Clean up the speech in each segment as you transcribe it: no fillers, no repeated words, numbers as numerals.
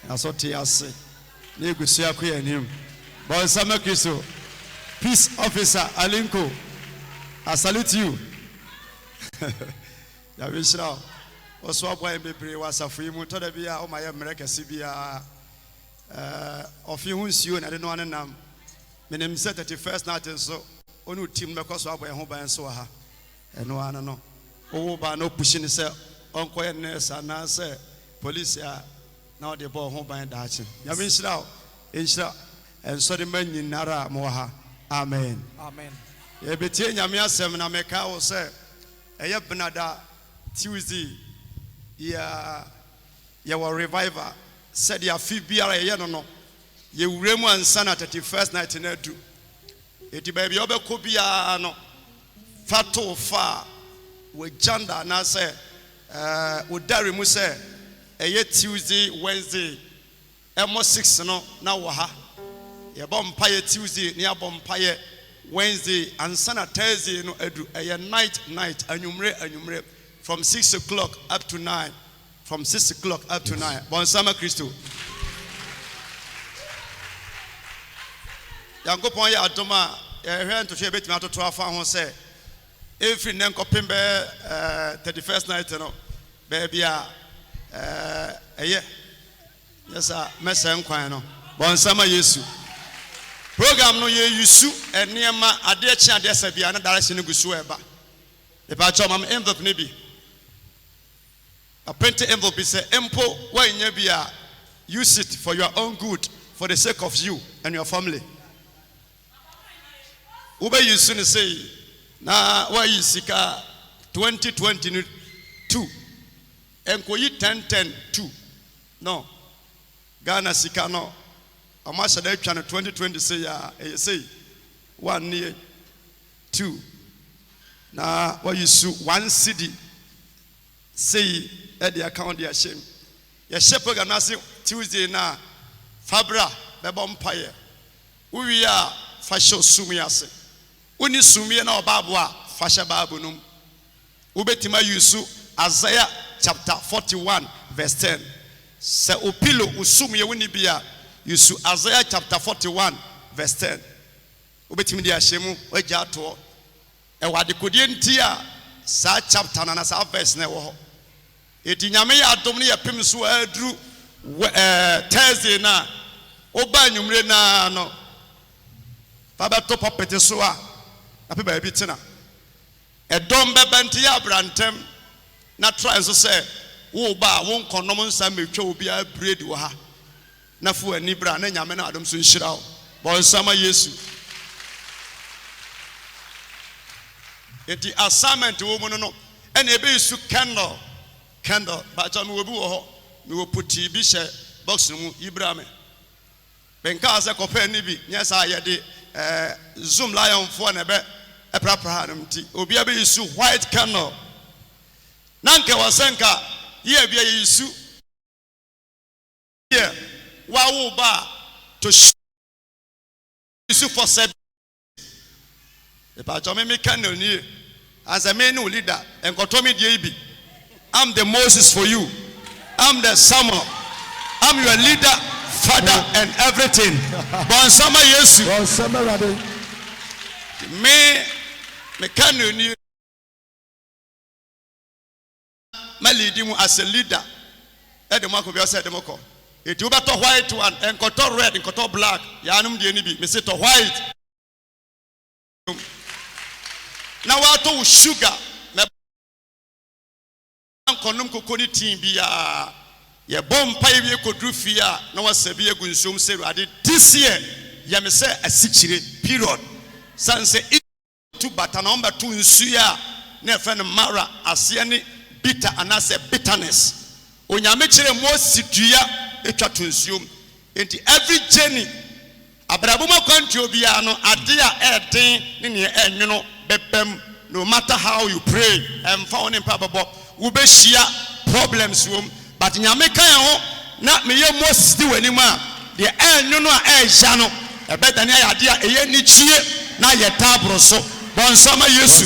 Asoti ase. Ne gusia ko yanim. Bon Sama Kristo. Peace officer Alinko. I salute you. Ya wishra. Oso aboy bebre wasafu mu to da bia o maye mreka sibia ofi hu nsuo na de no anenam. Menem se 31st night so onu team mekoso aboy ho ban so ha. Eno ana no. Owo ba no push ni se onko ye nurse na se police ya na de bo ho ban da achi. Ya wishra. Insha and so the man in Nara Moha. Amen. Amen. Ebetie nyame asem na meka wo se eye benada Tuesday ya wa revival said ya fi biara ye no no ye wuremu ansa na 31st night na adu eti ba bia obekọ bia no fato fa we janda na se udare mu se eye Tuesday Wednesday emo 6 no na wo ha ye bom paye Tuesday ni abom paye Wednesday and Sunday Thursday no edu a night anyumre from 6 o'clock up to 9. From 6 o'clock up to 9. Bon Sama Kristo. Yankopon ya adoma hwe ntohwe betimi atoto afa ho se every nenkopem be 31st night no baby a yes mesen kwan no bon Sama Yesu. Program no ye yusu eniema ade chi ade sabia na direction gusu eba. E ba cho mam envelope ne bi. A printed envelope say empo wa nya bia use it for your own good for the sake of you and your family. Ube yusu ne say na wa yisika 2022 enko yi 10-10-2 no Ghana sika no Amasha da twa 2020 say ya say 1 near 2 na what you su 1 cedi say at the account dia shame ya shepherd na say Tuesday na fabra be bompaye uwi a fasho sumi ase uni sumi na obabu a fasha babu num ubetima yusu Isaiah chapter 41 verse 10 se opilo usumi ye woni bia Yusu Isaiah chapter 41 verse 10. Ubetimi di ashemu waja ato. E wade kodie ntia sa chapter na sa verse na wo ho. Eti nyame ya adom ne ya pem so adru Thursday na oba nwumre na no. Baba to popete so a na pe ba bi tina. E dom beba ntia abrantem na try so say wo ba wo nkonom nsa metwa obi a bread wo ha. Na fu anibra na nyame na adom so nhira wo bon Sama Yesu enti assignment wo mu no ene ebe isu candle ba cha me wobi wo ho me wo puti bi hye box mu ibra me benka ase kopa ni bi nya sa ye de zoom lion fo na be eprapra nam ti obi abe isu white candle nanke wasenka ye bia isu ye Wa ba to issue for service. If I told me candle near as a man leader and got me the I'm the Moses for you. I'm the Samuel. I'm your leader, father, and everything. Bon Sama Yesu. Bon Sama Rade. Me candle near my leading as a leader. At the mark of your said the moko. It you better white one and got red and got black. Yanum the enemy. Me say to white. Now I to sugar. Me konum kokoni team bia. Ye bomb pie we could do fear. No one say be a good zoom say this year. Ya me say a 6 period. San say it to but number 2 in suya. Ne friend Mara asiani bitter and I say bitterness. Onyame chere mo situya. Into every journey, Abrabuma country obia no adea eden ne enwono bepem no matter how you pray and found in probable we be share problems room but nyame kan ho na me ye Moses di wani ma de enwono a ehya no e beta ne adea eye ni chie na ye tabro so bon Sama Yesu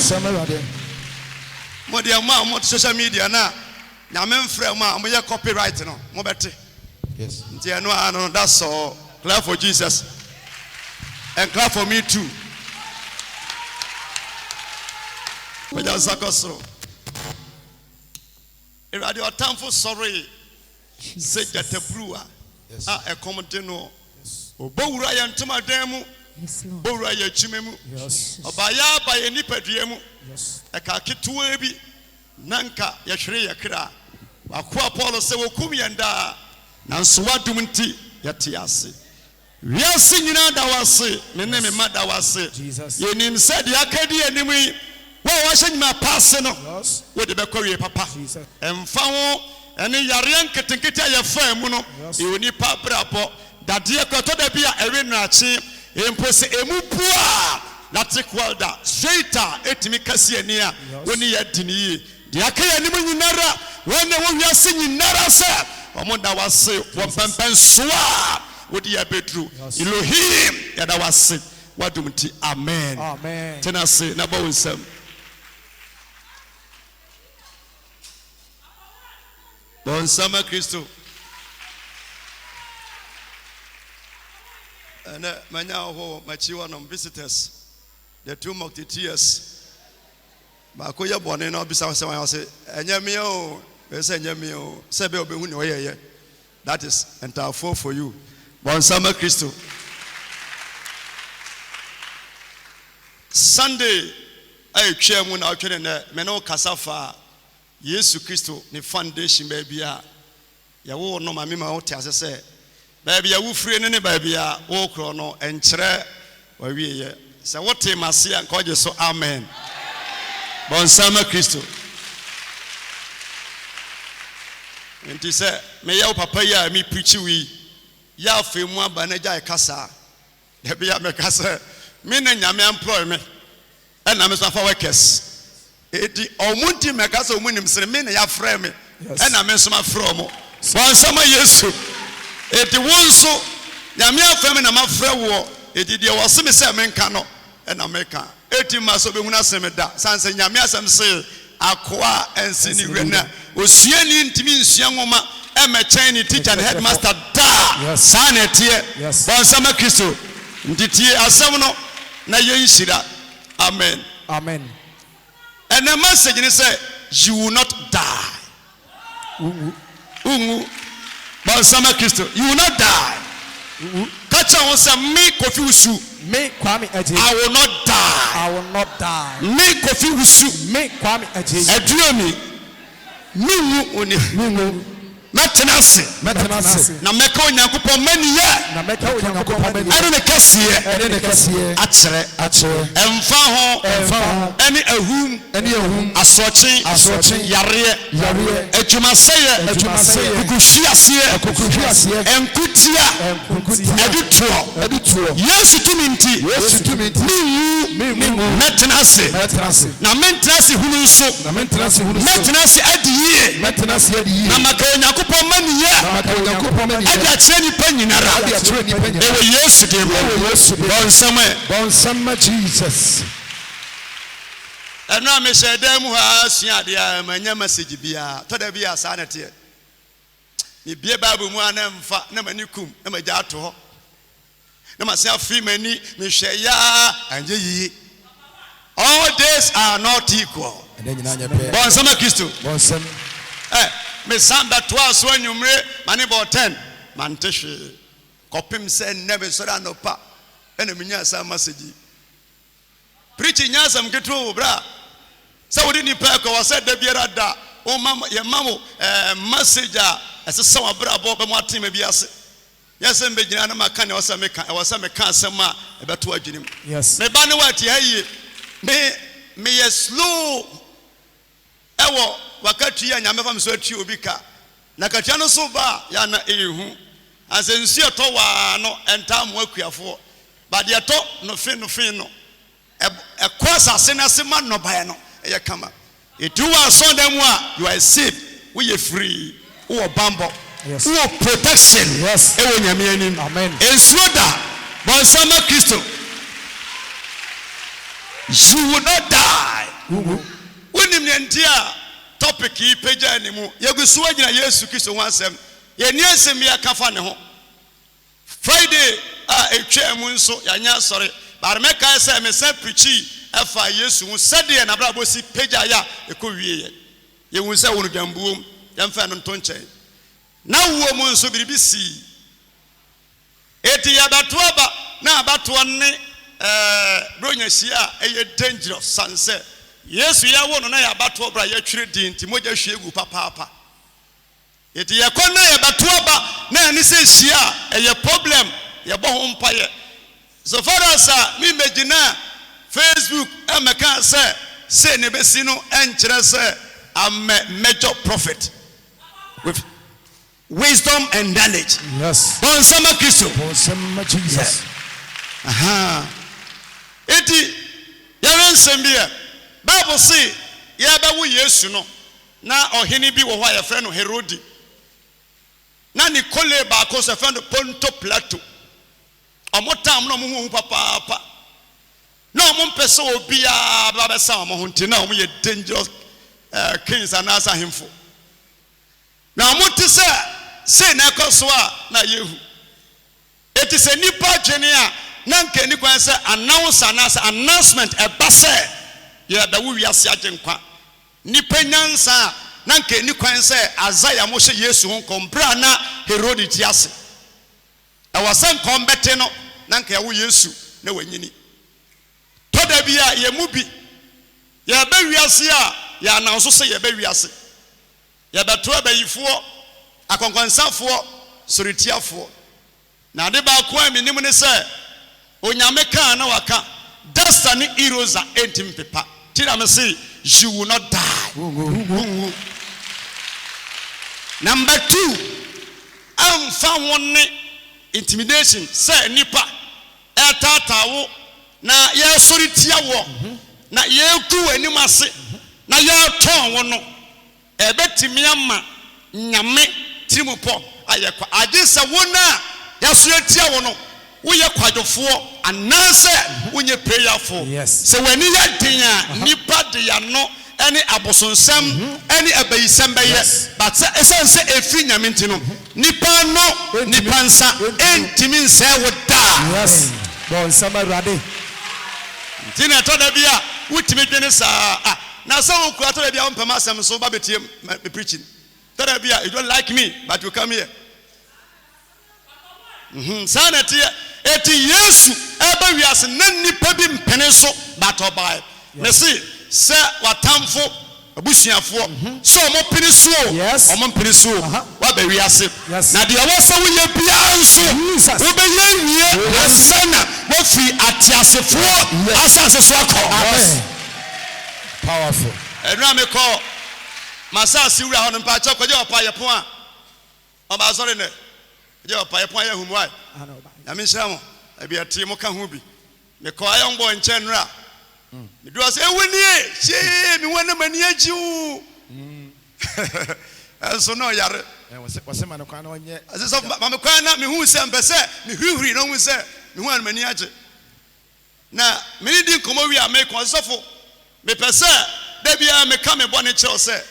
mo de ma mo social media na nyame mfrɛ ma mo ye copyright no mo bete Yes. That's all. Clap for Jesus. And clap for me too. But that's a Radio Tamfo sorry. Say that the brewer. Yes. A commodino. Bowra yantuma demu. Bowra yachimemu. Yes. Obaya by any pedriemu. Yes. A kakituebi. Nanka yashre yakra. Akwa Paulo se wokumi yanda. Nanswa dumunti yatiase. Wiase nyina da wase. Me ne me mada wase. Jesus. Yenim said yakadi enimi. Wo washe nyima passe no. Yes. Wo de bekowie papa. Jesus. Emfa wo ene yare nketenkete ayefa mu no. E oni pa brabo. Dade ekoto da bia ewe nrachi. Empose emu pua. Latik welder. Straighter etimi kase ani a. Woni yadini. De akaya nimu nyinara. Wone wo wiase nyinara se. Omonda wase wo pempen soa. Wodi ya bedru. Elohim yada wase. Wadumti amen. Amen. Tenase na bawo nsam. Bon sama Kristo. And manya ho machiwa no visitors. The two Mocketeers. Ba ko ye bone na obisa se wan say enye me o, be say enye me o. Say be obehu ne oyeye. That is entire for you. Bon sama Kristo. Sunday I twa mu na otwe ne me no kasafa Yesu Kristo ne foundation baby a ya wo no mame ma wo te ase se baby a wo fire ne baby a wo kro no enkyere wa wieye se wo te mase a nkoje so amen. Bon sama Kristo. Enti se me ya papa ya mi preach wi ya femu aba na ja kasa da bia me kasa me na nyame employ me and I'm so for workers. Eti omunti me kasa omunim sere me na ya frɛ me and I'm so ma frɛ mo. Bon sama Yesu. Eti wonso nyame afɛ me na ma frɛ wo eti de wo se me se me nka no and America. Eti ma so be huna se me da sanse nyame asɛm se akoa ensini wena osuani ntimi nsua nwoma e me chen ni teacher and headmaster da sana tie. Bon sama Kristo. Nditie asɛm no na yenhyira. Amen. Amen. And the message is say you will not die. Bon sama Kristo. You will not die. Catch on some me Kofi Usu. Me Kwame Aje. I will not die. I will not die. Me Kofi Usu. Me Kwame Aje. Eduomi. Me oni. Metenase. Na meka onyankopon maniye. Na meka onyankopon maniye. Ene ne kasiye. Ene ne kasiye. Akyere. Emfa ho. Ene ahum. Asoche. Yare. Adwumaseye. Kukuhwiase. Enkutia. Edutuo. Yesu tuminti. Mingu. Metenase. Na mentenase hunu nso. Metenase adiye. Na meka onyankopon maniye. Adia kyerɛ nipa nyinara. Ewe Yesu de mo. Bon sama Jesus. Eno me hyɛ dan mu ha sua de a manya message bia. To da bia sa na te. Me bie Bible mu ana mfa na mani kum na magya ato ho. Na masia free mani me hwɛ ya anje yi. All days are not equal. Bon sama Kristo. Bon sama. Me samba twa so anwumre mane bo 10 mantehwe kopim se nebe so da no pa ena minya sa message preaching nyasam keto bra sa wodi ni pa ko wasa da biara da o mama ye mamo message a ese sa wa bra bo be mo atem bi ase yesem be gina na maka ne wasa meka asem a e beto adwinim me ba ne wati aye me ye slow ewo wakati ya nyame fam so ati obi ka na katia no so ba ya na ehu asensu eto wa no enta mo akuafo ba de eto no fin no ekwa sase na se ma no ba no e kama etu wa so dem a you are safe we are free we are bambo we are protection e wo nyame anim amen ensuoda bon sama Kristo you will not die unim ne ntia topic yi peja ni mu yegusuwa nyina Yesu Kristo ho asem Yɛni asɛm bi aka fa ne ho. Friday etwa mu nso yanya sorry. But me ka say me say preachi efa Yesu hu sɛdeɛ na bra bosi pagya ya ekowie ye hu sɛ wonu dwambuom yɛmfa no nto nkyɛn na wo mu nso biribi si eti ya batoaba na abatoa ne bronya hia ɛyɛ dangerous sanse Yesu ya wo no na ya batoa bra ya twire din ti mogya hwie gu papaapa eti ya kɔna ya batoaba na ani sɛ hia ɛyɛ problem ya bɔ ho mpaye so far as me imagine Facebook ameka say ne besi no enkyere say I'm a major prophet with wisdom and knowledge. Yes. Bonsama Kristo. Bonsama Jesus. Eti ya nsɛm bi Bible say ya ba wo Yesu no na ɔhene bi wɔ hɔ ya frɛ no Herodi na Nicole ba ko se frɛ no Ponto Plato omotam no mo hu papa na mo mpese obi a ba be sa mo ho nti na mo ye dangerous kings and asa himfo na mo te se na ekoso a na yehu eti se nipa dwene a na nka ni kwan se announcement e ba se ye da wo wiase agenkwa nipa nyansa na nka ni kwan se Azaya mo hye Yesu ho kompra na Herod ti ase awasan kombete no na nka ya wo Yesu na wanyini toda bia ye mu bi ya ba wiase a ya na nso se ye ba wiase ya beto abayifo akonkonsanfo soritiafo na de ba ko aminim ne se onyame kan na waka destiny heroes are entim pepa tira me say you will not die. Number 2 amfa wonne intimidation say nipa etatawo na ye soritia wo na ye ku anim ase na ye ton wo no ebetimi ama nyame tirimupo ayekwa agisa wona ya soritia wo no wo ye kwadofo anase wonye prayerful se wani ya den nipa de ya no any abosonsam any abayisam baye but say efi nyame ntino nipa no nipa nsa entimi nse wo da. Yes. Bon sama rade tina to da bia wutimi dwene saa na so wo kura to da bia wo mpama asem so ba betie me preaching to da bia you don't like me but you come here sanati eti Yesu eba wiase na nipa bi mpene so but obai me see se watamfo abusuafo so mo pini so o mo pini so wa ba wiase na de wo so wo ye bia nso wo be ye nie na sana wo fi atiasefo asase so akọ powerful enra me call masasi wura ho npa cha kwaje opa ye pon a o ba sorry ne je opa ye pon ya humu ai na me nhira mo abi atie mo ka ho bi me call ayon boy nche nra me do say ewunie she me wona mani agiu so no yare wase man kwa na onye aso ma me kwa na me hu se mpese me hwihwiri no hu se me hu an mani age na me ni di komo wi a me kon sofo me pese da bia me ka me bone che se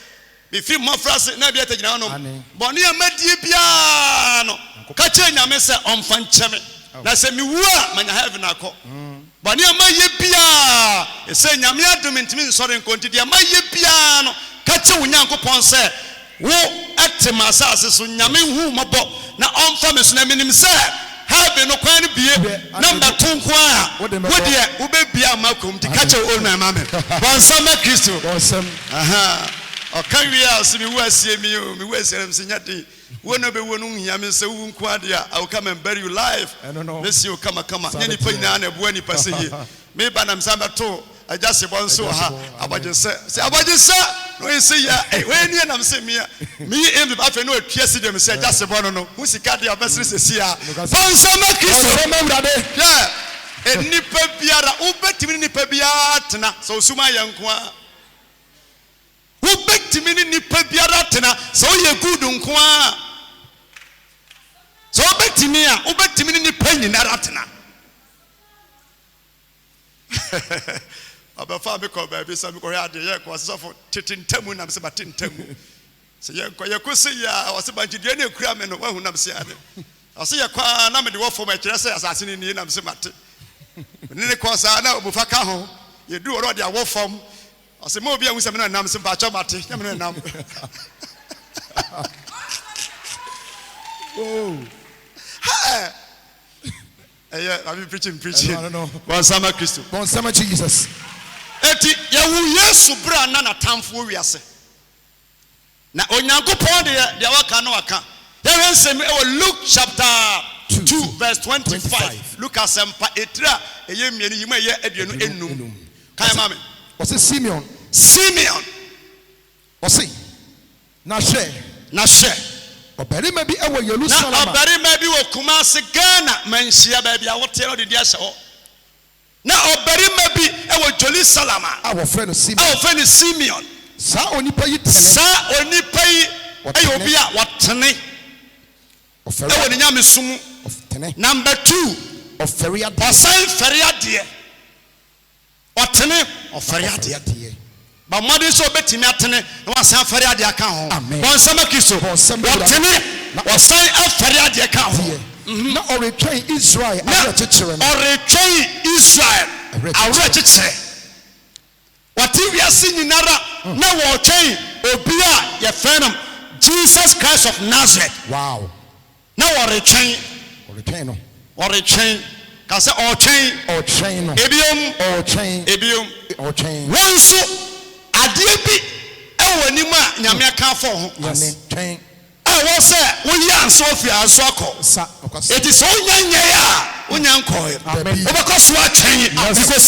me fi mo frase na bia tagina no bone amadie bia no ka che nyame se omfa ncheme na se me wu a manya heaven akọ bone amaye bia ese nyame adom ntimi nsore nkonti dia amaye bia no ka che wonyankopon se wo etem asase so nyame hu mabo na omfa me so na minim se heaven no kwan bie number 2 nko a wo de wo be bia makom ti ka che o na mame bonsama Kristo bonsam o kan wi a so mi wu asie mi o mi wu asiem se nyade wo no be wo no hia me se wu nko ade a I will come and bury you live this you come nyani pa nyina na bua ni pase ye me ba na msamba to ajase bonso ha abagese se abagese no say ya we ni na mse me em ba fe no atwa si dem se ajase bon no hu sika de abesere se sia bonsama Kristo mamrade yeah enipa biara ubetimi nipa biara tena so suma yanko a ubetimi nipa biara tena so ye good nko a so ubetimi a ubetimi nipa nyina ratena abafa me ko ba bi sa me ko ya de ye ko so for titintamu na me se batentamu So you could say, I was about to do any crime and one who knows it. I see a car, number the war for my dress, assassin in the name of Semati. When it costs, I know Bufakaho, you do already a war form. I say, Mobia with some numbers in Bachamati. Oh. I've been preaching. I don't know. One summer Christo. Bon summer Jesus. Eti yawu Yesu bra na na tamfo wiase. Na Onyankopon de waka na waka. Yewen sem e Luke chapter 2 verse 25. Look at sempa etira eye mienu yima ye aduanu enum. Kan ma me. What's it Simeon? Simeon. What's it? Na she. Obere ma bi e wo Jerusalem. Na obere ma bi wo Kumasi Ghana manhia ba bia wote no de dia hye ho. Na obere ma bi e wo Jerusalem. Our friend Simeon. Our friend Simeon. Sa onipa yi tene. Sa onipa yi e obi a watene. E wo nyame sumu. Of tene. Number 2 of feria. Osan feria de. Watene of feria de. But modern so betimi atene na wasan feria de aka ho. Bon sama Kristo. Watene wasan feria de aka ho. Na oretwen Israel awre chichere no. Oretwen Israel awre chichere. Wati wiase nyinara na wo twen obi a ye fenam Jesus Christ of Nazareth. Wow. Na oretwen no. Oretwen ka se otwen no. Ebiom wonso ade bi e woni ma nyame aka fo ho. Yes. Twen I say, we are so few as so it is only Unyanko. Because what change because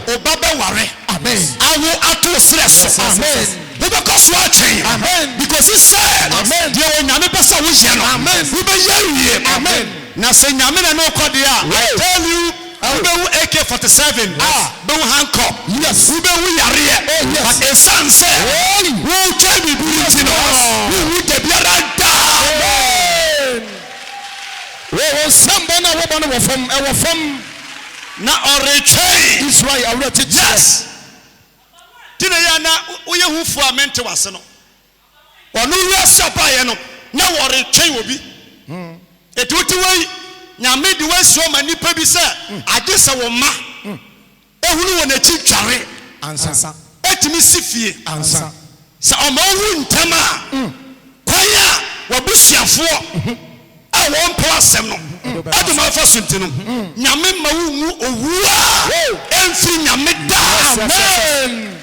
Obaba Ware. Amen. I will ato stress. Amen. Because what change. Amen. Because he said, Amen. Dear Nyame pesa wo hia no. Amen. We be here. Amen. Na say Nyame na no kodia. I tell you Ube AK-47 be handcuff. Yes. Ube yare. But a son said, who can be beauty no? Who would be Amen. We somebody na from na oreche Israel already. Yes. Tina ya na uye hufu amente wase no. Onu yasa pa ye no na oreche obi. Etuti wei nyame de wasio manipa bi se ade se wo ma ehunu wo na chi tware ansa etimi sifie ansa se o ma wu ntama kwanya wo busuafo a wo mpo asem no ade ma fa sunti no nyame ma wu owu a emfi nyame da. Amen.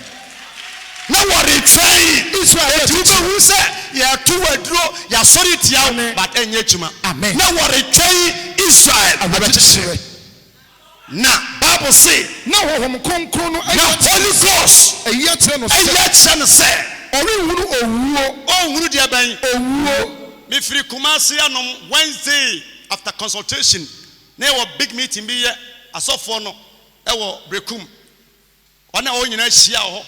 Na worry try Israel etimi hu se ya tu wadro ya sorry tia but enye chuma. Amen. Na worry try Israel abetishire. Na Bible say na honhom konkron no Holy Ghost eyetire no say ori ohunu dia ban owuo me free Kumasi anom Wednesday after consultation na e big meeting bi ye asofo no e wo brekum ona o nyina hia ho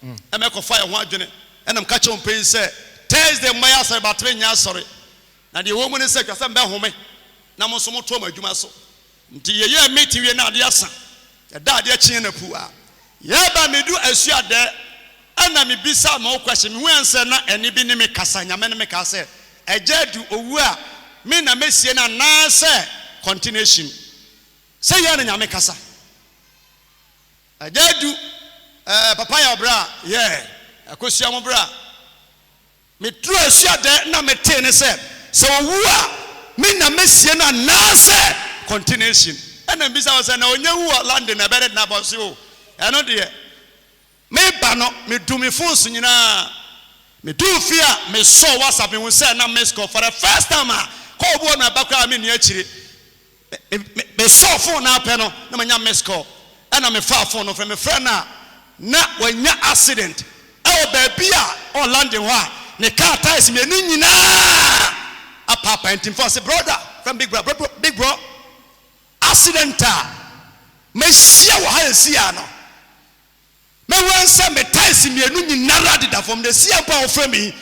e me ko fire ho adwene enam ka che ompen say Thursday maya say batre nya sorry na de wo mu ne say kwasem be home na mo so mo to ma adwuma so nti ye meeting we na ade asa ya da ade chie na pu a ya ba medu asuade ana me bisa ma question me hu anse na eni bi ne me kasa nyame ne me kasa ejadu owu a me na mesie na na say continuation say ya na nyame kasa ejadu papa ya bra yeah akosia mo bra me tru asuade na me te ne say so owu a me na mesie na na say continuation ena bisa was na onye wu land na bere na boss o eno de me ba no me do me phone so nyina me do fear me so WhatsApp me say na miss call for the first time call bo na bakwa me nua chire me so phone na pe no na manya miss call ena me fa phone no from me friend na wanya accident e ba bia o landing ho a ne car tires me ni nyina apa painting for say brother from big bro accident me sia wo ha sia no me wan say me tires me enu nyinara dida from the sia pa of me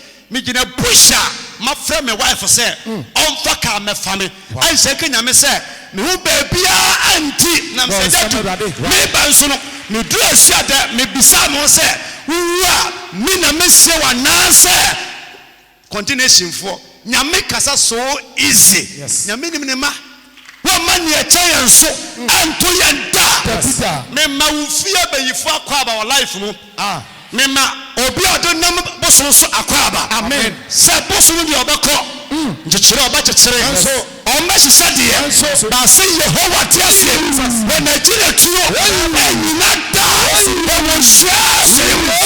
gina pusha ma friend me wife say on faka me fami I say kenya me say me hu ba bia anti na me say me ban so no me do asia da me bisa no say wuwa me na me sia wa na say continuation for nyame kasa so easy. Yes. Nyame nim ne ma wo man ye chen so anto ye da me ma wo fie bayifo akwaba wo life mu me ma obi odonam boso so akwaba. Amen. Se boso no bi obekọ nchechire oba chechire so o ma hihye de ba se Yehovah tiase when Nigeria tuo enyina da wo wo hye se wo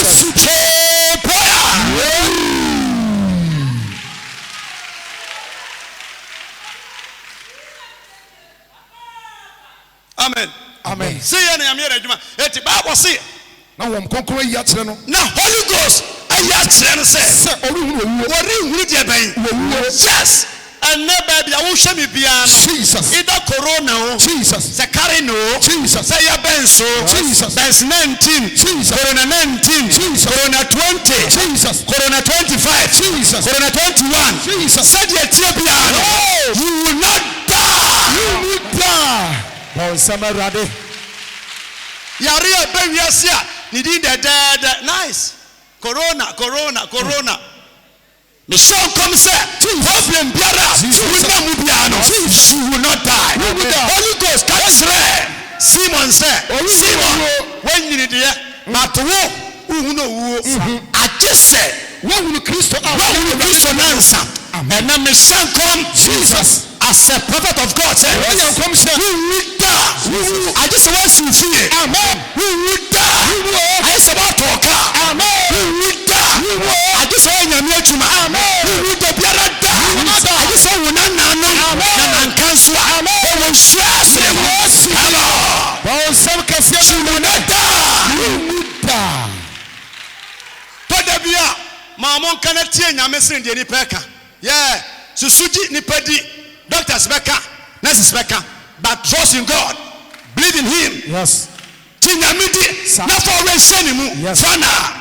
Amen. Amen. See ya na yamere adwuma. Eti Bible say na wom konkoro yi akyere no. Na Holy Ghost ayi akyere no say ori huru de ban. Yes. And never be a wohwe me bia no. Jesus. Either corona o. Jesus. Se carry no. Jesus. Say ya benso. Jesus. There's 19. Jesus. Corona 19. Jesus. Corona 20. Jesus. Corona 25. Jesus. Corona 21. Jesus. Said ye tie bia no. You will not die. You will die. Bon samarade. Yari abewiase a ni di dead. Nice. Corona. Michelle come say, problem biara, you will not die. Holy Ghost, Simon said, Simon, when you need it, but I just said, When will Christ answer? And then Michelle come, Jesus, as a prophet of God said, when you come say, I just want to see it. Amen. I just about to talk. Amen. I just want to meet you. Amen. I just want to know and cancel. Amen. some can say you will not die. Todabia, Mamon cannot tell Yamesin de Nipeka. Yeah, Susuji Nipedi, doctors Becca, nurses Becca, but trust in God, believe in Him. Yes. Tinyamidi, not for Reshenimu. Yes. Fana.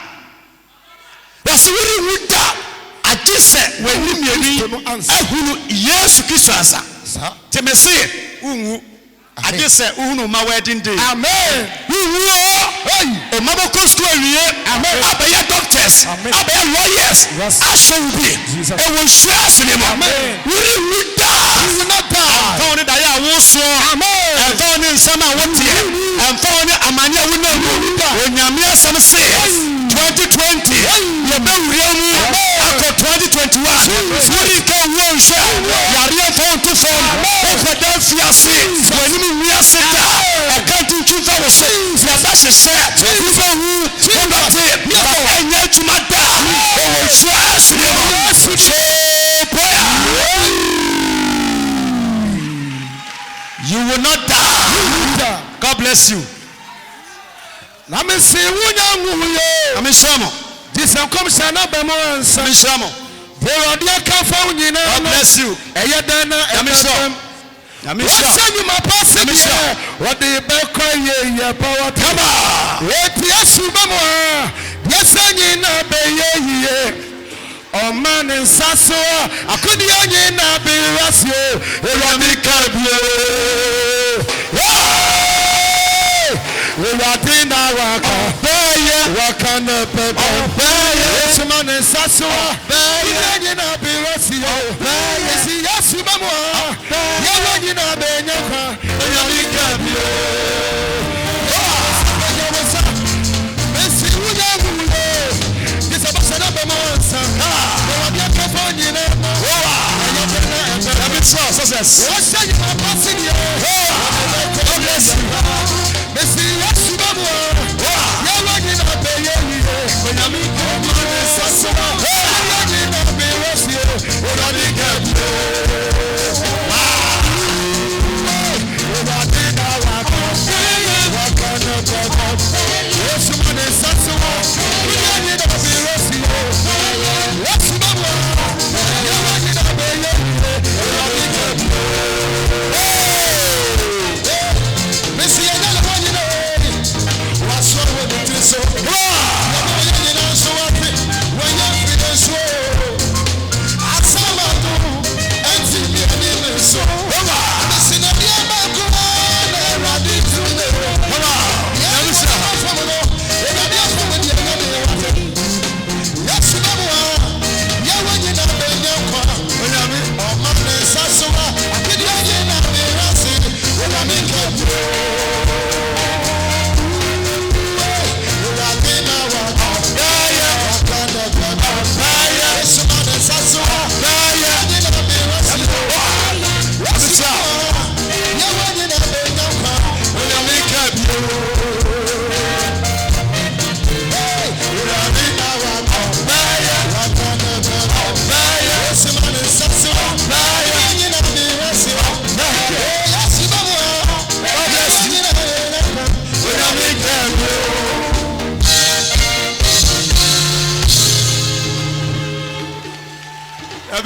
That's really with that. I just said, when you mean, yes, Kisasa. Timesi, I just said, my wedding day. Amen. A mother goes to a year. Amen. I be doctors. Amen. I be lawyers. Yes. I shall be. Jesus. And we share cinema. Amen. We will die. You will not die. Found it. I will so. Amen. And found it. Some I want here. And found it. Amania will not go. When Yamia some says 2020. You be real. After 2021. We can run share. Yaria found to form. Philadelphia says when we are sitting. I can't do two for us. That's a share. People who hold up there. And yet you might die. You will not die. God bless you. Let me see I'm in Shamo. this comes another man. I'm in Shamo. God bless you. I'm in Shamo. Send you my person. What the back power. Come on. Yes, you oh man in Sasso, I could not be Rasio, we are in our Wakanda Pepper, yes, man in Sasso, you not be Rasio, yes, you are not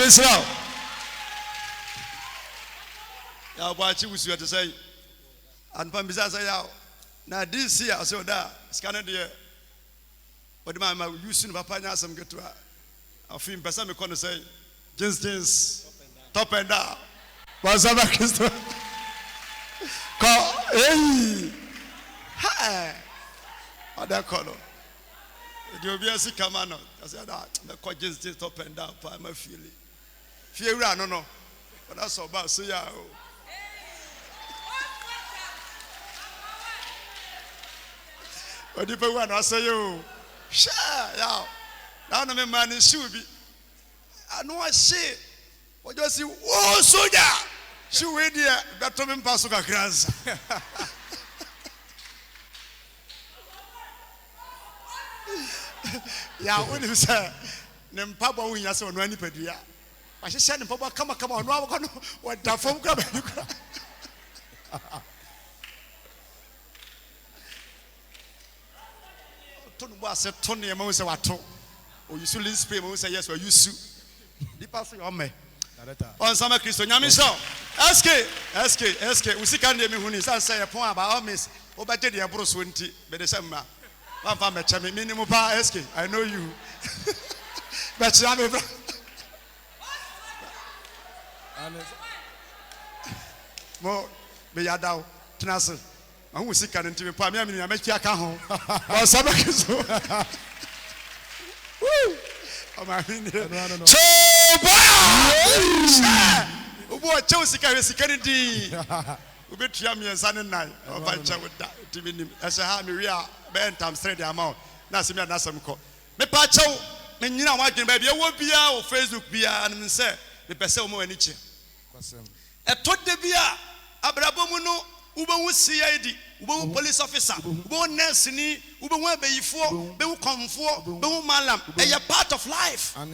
Israel. Ya bwachi wusu to say and pam bisa say ya na this year so da scan de but my use no papa nya asem getua afim pesa me kono say jeans top and down Was that Christo? Call ha ada kono the obiasi kamano I said that me ko jeans top and down pa ma fie wura no but that's about so ya Odi pe wa na say yo. Sha ya. Na no me man shoe bi. Anu a she. O just see oh soldier. Shoe we there that to me pass ka kranza. Ya when you say ne mpabo wo nya say ono ani padua. Wa hye ne mpabo kama ono abako no wa da fom ka ba ni kra. I said, Tony, I'm always a wato. Or you should spray, I say, yes, or you sue. The pastor, oh, me. On some Christian, Yamiso. SK. We see candy me when he say a point about all miss. Oh, but the Abros Winty, but the same man. One family, minimum bar SK. I know you. But you have a more, be ya down, Tenasel. I will see can into me. I make you a home. Or some so. Woo! Oh, my God. So, boy, Chelsea carries security. We bet you and Sun and night. Oh, venture with that. As a hammy, we are bent times 30 amount. Nassim and Nassam call. Me Pacho, men you know what can baby. I won't be out Facebook beer and say the person more than each. A tot de beer, Abrabomuno. Ube CID, ube police officer, ube nurse ni, ube be yifo, be komfo, be malam. A part of life. A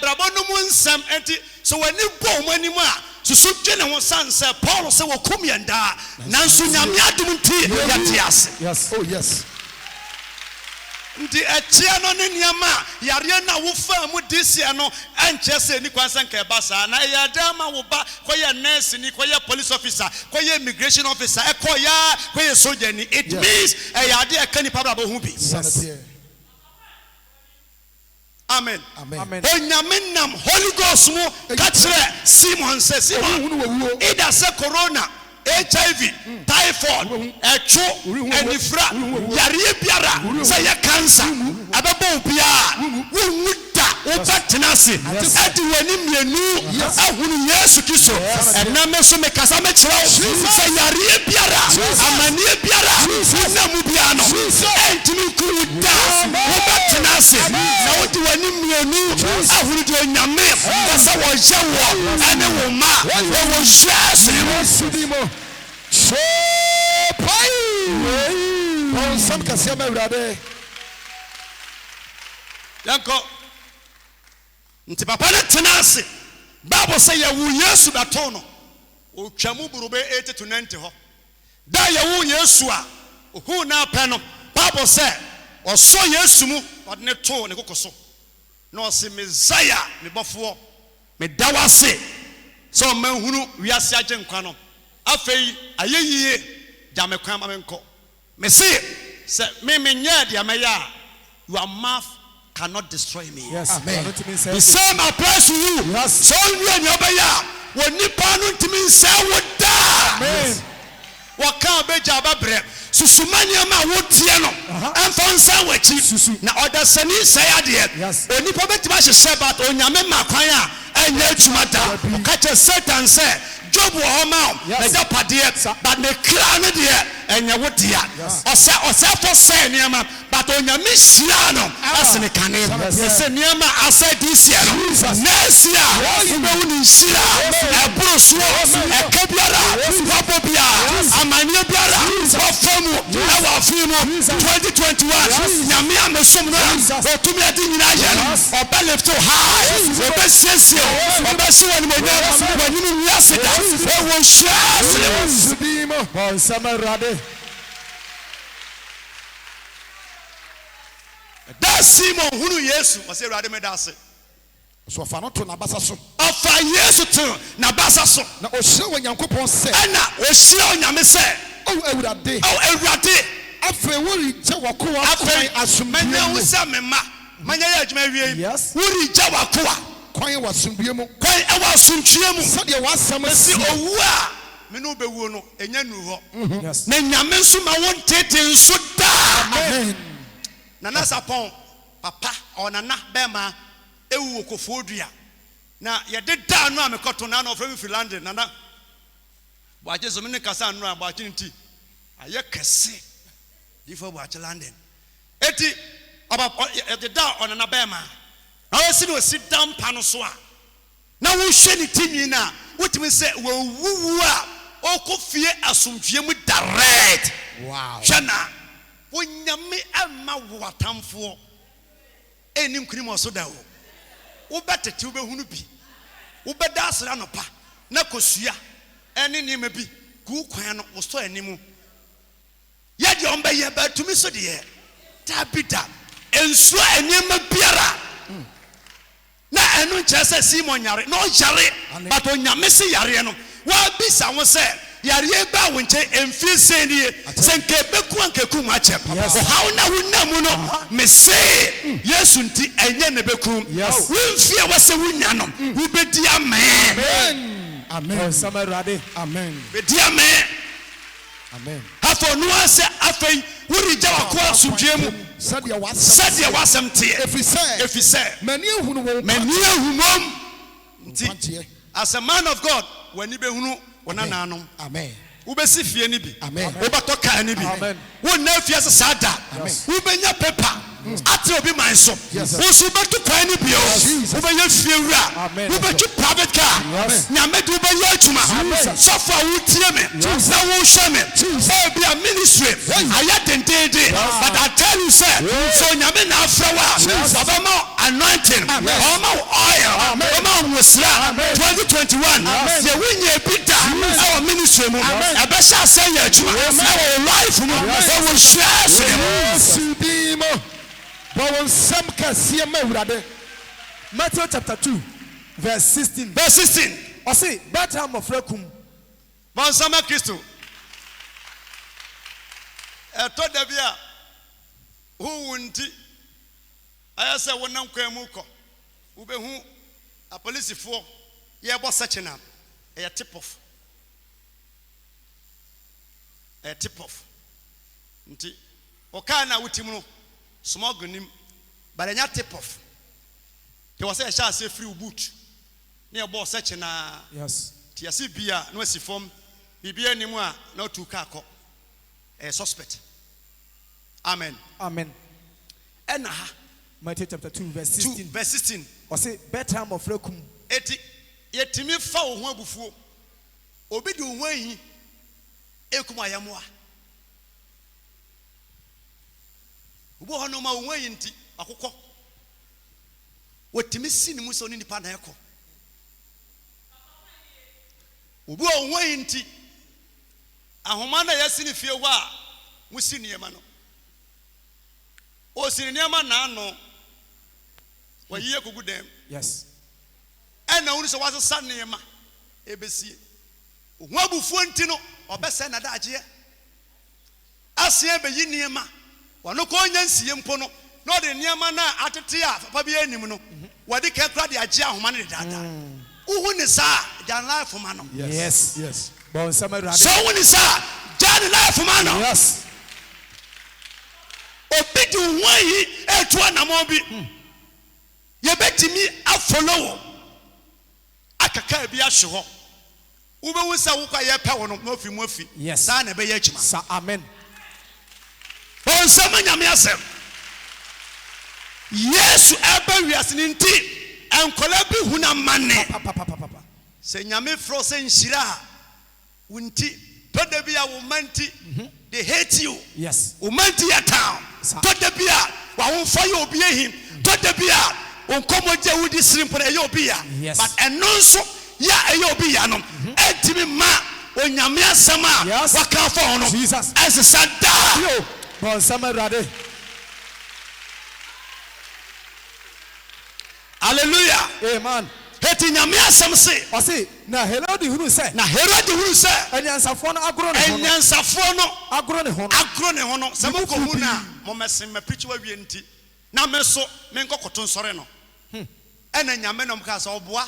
brabo no mun sam enti. So when you go many more, so sujene won san say Paul say wo kumi enda. Nansu nyame adum ti yatiase. Yes. Oh yes. Ndi echia no ne niama yare na wo fa mu disia no enche se ni kwansan ka basa na ya dama wo ba koye nurse ni koye police officer koye immigration officer e koya koye soldier ni it means e ya de e kan ni pabra bo hu bi. Amen. Onyame nam Holy Ghost mu ka kire Simon say Simon ida se corona HIV, typhoid, echo, enifra, yari biara, say cancer, ababo bia, wuda, obatenase, edi wani mienu, ahunu Yesu Kristo, ename so me kasa me kira, say yari biara, amani biara, na mu bia no, entimi kuda, obatenase, na odi wani mienu, ahunu de nyame, kasa wo jewo, ene wo ma, wo share So, pay. On some Cassiama Rade. Yanko. Nti papa na tenase. Bible say ya wu Yesu batono. O twamu burube 80 to 90 ho. Da ya wu Yesu a. Hu na pe no. Bible say o so Yesu mu o de ne to ne kokoso. Na o se Messiah me bofo. Me dawase. So manhunu wiase agye nkwa no. Afei ayeyie jame kwan ma menko me say me menye dia meya your mouth cannot destroy me. Yes. Amen. The same applies to you. Yes. So you and your beya when nipa no ntimi say woda. Amen. Waka beja babre susumania ma wotie no emfa nsa wachi na order sani say ade onipa betima hye but onyame ma kwan a enya adwuma da ka che Satan say Job Homa, but the crown and your wood dear. Or for say Niama, but on your Missiano, as in a canon. Niama, I said this year. Next year, Shira, a Bruce, a Cabiara, Papopia, a Maniabara, Fomu, our Fimo, 2021. Yamia Mesumna, or to me at the United, or Bellef to high, or best sense, or best one when you yesterday. That's Simon hunu Yesu ɔsɛ Awurade meda ase. So fa no to na basa so. Ɔfa Yesu to na basa so. Na ohyira wo Nyankopɔn sɛ. Ɛna ohyira Onyame sɛ. O Awurade. O Awurade. Afei wori gye wakoa kwan asomdue. Manya wo sɛ me ma. Manya yɛ adwuma wie. Yes. Wori gye wakoa kwan wɔ asomdue mu. kwan ɛwɔ asomdue mu. Sɛdeɛ wasɛm si si owu a me no bɛwuo no ɛnya nu hɔ. Yes. Na Nyame nso ma wo ntete nso daa. Amen. Nana Sapon papa ɔnana bɛma ewu wɔ Kofoɔ dua. Na yɛde daa no a mekɔto na ɔfrɛ me fi London nana. Boakye so me ne kasa no a boakye nti ayɛ kɛse. Difo boakye London. Eti ɔba yɛde daa ɔnana bɛma. Na wɔsi no osi dampa no so a. Na wo hwɛ ne tinwi na wotumi sɛ wo wuwu a ɔkɔ fie asomdue mu direct. Wow. Hwɛ na Onyame ama wo atamfoɔ ɛni nkunim ɔso da wo. Wobɛtete wobɛhunu bi. Wobɛda asra anɔpa na kosua ɛne nneɛma bi gu kwan no wosɔ animu. Yɛde ɔmbɛyɛ bɛtumi so deɛ tabida ensuo nneɛma biara. Na ɛno nkyerɛ sɛ Simon yare na ɔyare but Onyame se yare no wabisa wo sɛ yare ba wo nkyɛ emfie sɛ nie sɛ nke beku ankeku mu akyɛ ɔhaw na wonna mu no me se Yesu nti ɛnyɛ ne beku womfie wɔ sɛ wonya no wobɛdi amen. Amen. Samarade. Amen. Bɛdi amen. Amen. Afɔ no asɛ afei worigya wakɔ asomdue mu Sɛdeɛ sɛdeɛ wasɛm teɛ Ɛfiri sɛ mani ahunu wo mani ahumom nti nti as a man of God wani behunu wonananom. Amen. Wobɛsi fie ni bi. Amen. Wobɛtɔ kaa ni bi. Amen. Wonna fie sɛ saa da. Wobɛnya paper. Ate obi man so. Wosu bɛto kwan ni bi o. Wobɛnya fie wura. Wobɛtwi private car. Nyame de wobɛyɛ adwuma. Sɔfo a wotie me. Na wohwɛ me. Ebi a ministry. Ayɛ dendenden. But I tell you sɛ so Nyame na afrɛ wa. Ɔbɛma anointing. Ɔbɛma oil. Ɔbɛma nwosira. 2021. Yɛ wonya bi da. Ɛwɔ ministry mu. Ɛbɛhyɛ asɛ yɛ adwuma. Ɛwɔ life mu. Ɛwɔ share mu. Matthew chapter 2 verse 16. Verse 16. I say, Bethlehem of Rekum. Bonsama Christo. Ɛtɔ da bi a wo nti ayɛ sɛ wonam kwan mu kɔ wobɛhu apolisifoɔ yɛbɔ search na ɛyɛ tip off. A tip off. Nti ɔkaa na wotim no small nim but ɛnya tip off. There was a shall say free boot near boss search na Yes. Tiasi bia no si form bibia nimu a na tu ka kɔ a suspect. Amen. Amen. Ɛna ha Matthew chapter 2 verse 16. 2 verse 16. I say, Bethlehem of Rekum. Eti yetimi fa wo ho abufuo obi de wo ho ayi ekum ayamoa obo ho no ma wo ho ayi nti akokɔ wotimi si ne mu so ne nipa na ɛkɔ obi wo ho ayi nti ahoma na yɛsi ne fie hɔ a musi niema no o si niema na ano wayiye kugu dem. Yes. And now so was a son near ma ebesi wabu funtino or best send a dajia asia be yiniema wano ko nyansi mpono no de niema na atetea papa bi animu wadi ka kra de agye ahoma ne dada uhu ni sa jan life ma no. Yes. Yes. Bon Samarade. So when is sa jan life ma no. Yes. Obi di wanyi etu anamo bi ye betimi afollow akaka bi ahwe ho ubewu sa wo kwa ye pɛ wo no ofi mu afi. Yes. Sa na be ye adwuma. Sa amen. Bon sama nyame asem Yesu aba wiase ne nti enkola bi huna manne Papa. se nyame fro se nhira wunti toda bi a wo manti they hate you. Yes. Wo manti ya town toda bi a wa wo fa ye obi ehim toda bi a onkomoje wudi sirimpo na ye obi ya. Yes. But eno nso ya ye obi ya no entimi ma onyame asem a waka fa ono Jesus. as sada Bon Samarade. hallelujah. Amen. Heti nyame asem se. Ɔse na Herod hunu sɛ. Na Herod hunu se. Anyansafo no agoro ne ho. Enyansafo no agoro ne ho. agoro ne ho no. Se mo ko hu na mo mesen me preach wa wie nti. Na me so me nkokoto nsɔre no. Ɛna nyame no mka sɛ ɔboa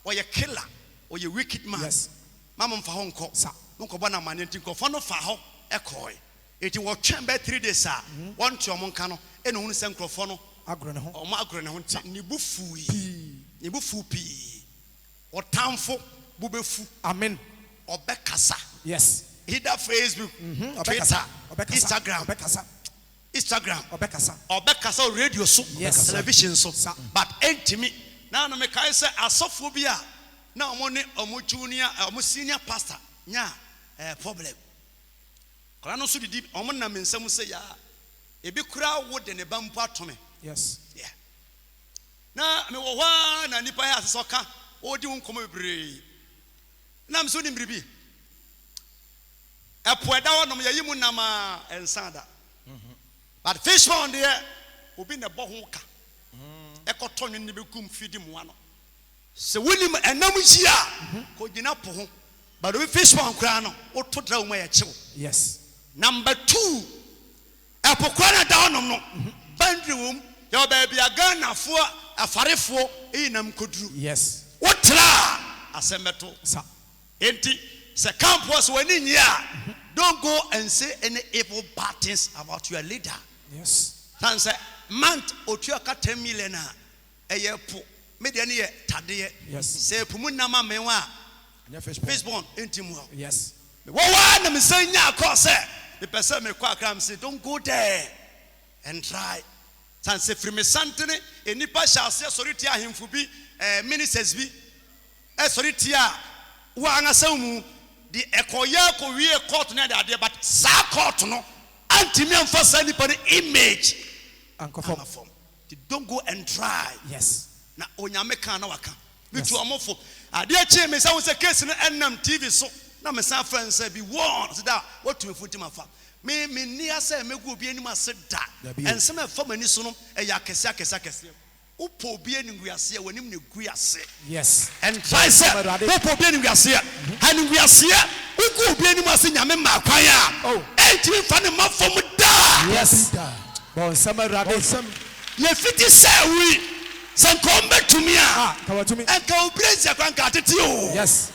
ɔyɛ killer, ɔyɛ wicked man. Yes. Mama mfa ho nkɔ. Sa nkɔbɔ na mane nti nkɔfo no fa ho ɛkɔe. Eti wɔtwɛn bɛ 3 days a wɔn to ɔmo nka no ɛna hunu sɛ nkɔfo no agoro ne ho. Ɔmo agoro ne ho nti ne bu fuyi. Ne bu fu pii. Ɔtamfo bu befu. Amen. Ɔbɛkasa. Yes. Either Facebook, Twitter, Instagram, Obekasa radio so, yes, television so. But entimi na no me kai say asofo bi a na omo ne omo junior omo senior pastor nya problem. Kora no so didi omo na mensam say ya ebi kura wo de ne bampo atome. Yes. Yeah. Na me wo hwa na nipa ya asesoka odi wo nkomo bebre. Na me so ni mribi. Epoeda wonom yayi mu nama ensada. But fish pond there obi na bo ho ka. Ekoto nwen ne bekum fidi mu ano. Se wonim enam hia ko gina po ho. But obi fish pond kra no oto dra wo ma ya chew. Yes. Number 2 epokwa na da wonom no. Bandri wom ya baby agana fo afarefo eyinam koduru. Yes. Wotra asembeto. Sa. Enti se campus wani nyia. Don't go and say any evil bad things about your leader. Yes. San say month otuaka 10 million a year po. Media ni tade. Yes. Say pumu nama menwa. Facebook intimu. Yes. Wo wa na me say nya call say the person me kwa kram say don't go there and try. San say free me santene enipa shall say sorry tia himfu bi ministers bi sorry tia wa angasam mu the ekoya ko wie court na de but sa court no antimi amfa sa nipa the image ankonform. Don't go and try. Yes. Na onyame kan na waka bitu omofo ade achi me say we say case no enam TV so na me san friend say be warn so that what to me futima fa me nia say megu obi anim ase da ensem afa mani so no e ya kese upo obi anim guase wanim ne guase. Yes. And try say upo obi anim guase and guase ugu obi anim ase nyame ma kwan a enti fa ne mafom da. Yes. Bon sama rade sam ye fiti say we san come back to me come to me and ka obrezi akwan ka tete o. Yes.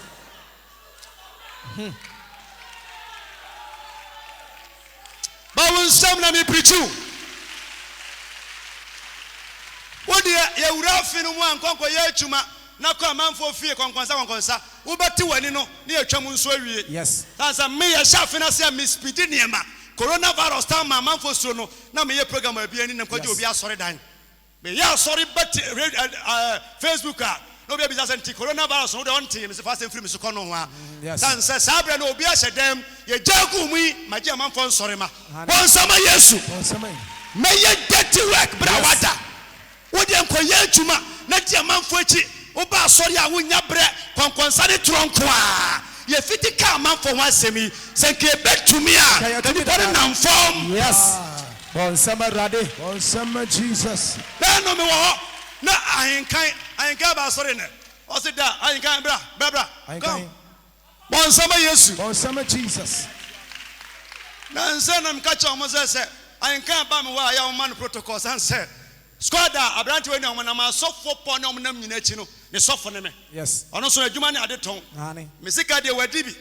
But when some na me preach you what the ye wura finu mu ankonko ye atuma na ko amanfo fie konkonsa wo beti wani no na atwa mu nso awie. Yes. That's me ye sha fina say me speed niema coronavirus time amanfo so no na me ye program abi ani na kwaje obi asori dan me ye asori bet Facebook no be bisa senti coronavirus no de on team se fast free me so kono ho a. Yes. Dan se sabre no obi ahye dem ye jagu mu maji amanfo nsori ma won sama Yesu me ye dirty work brawada wo de enkoye atuma na ti amanfo achi wo ba asori a wonya bre konkonsa de tronko a ye fiti ka amanfo ho asemi senke betumi a ka ni nam form. Yes. Bon sama rade bon sama Jesus na no me wo na ahinkan ba asori ne o se da ahinkan bra come bon sama Yesu bon sama Jesus na nse na mka cha omo se ahinkan ba me wa ya man protocol san se squadda abranti we ni omo na ma sofo po na omo nam nyina chi no ne sofo ne me. Yes. Ono so adwuma ne ade ton ani me sika de wadi bi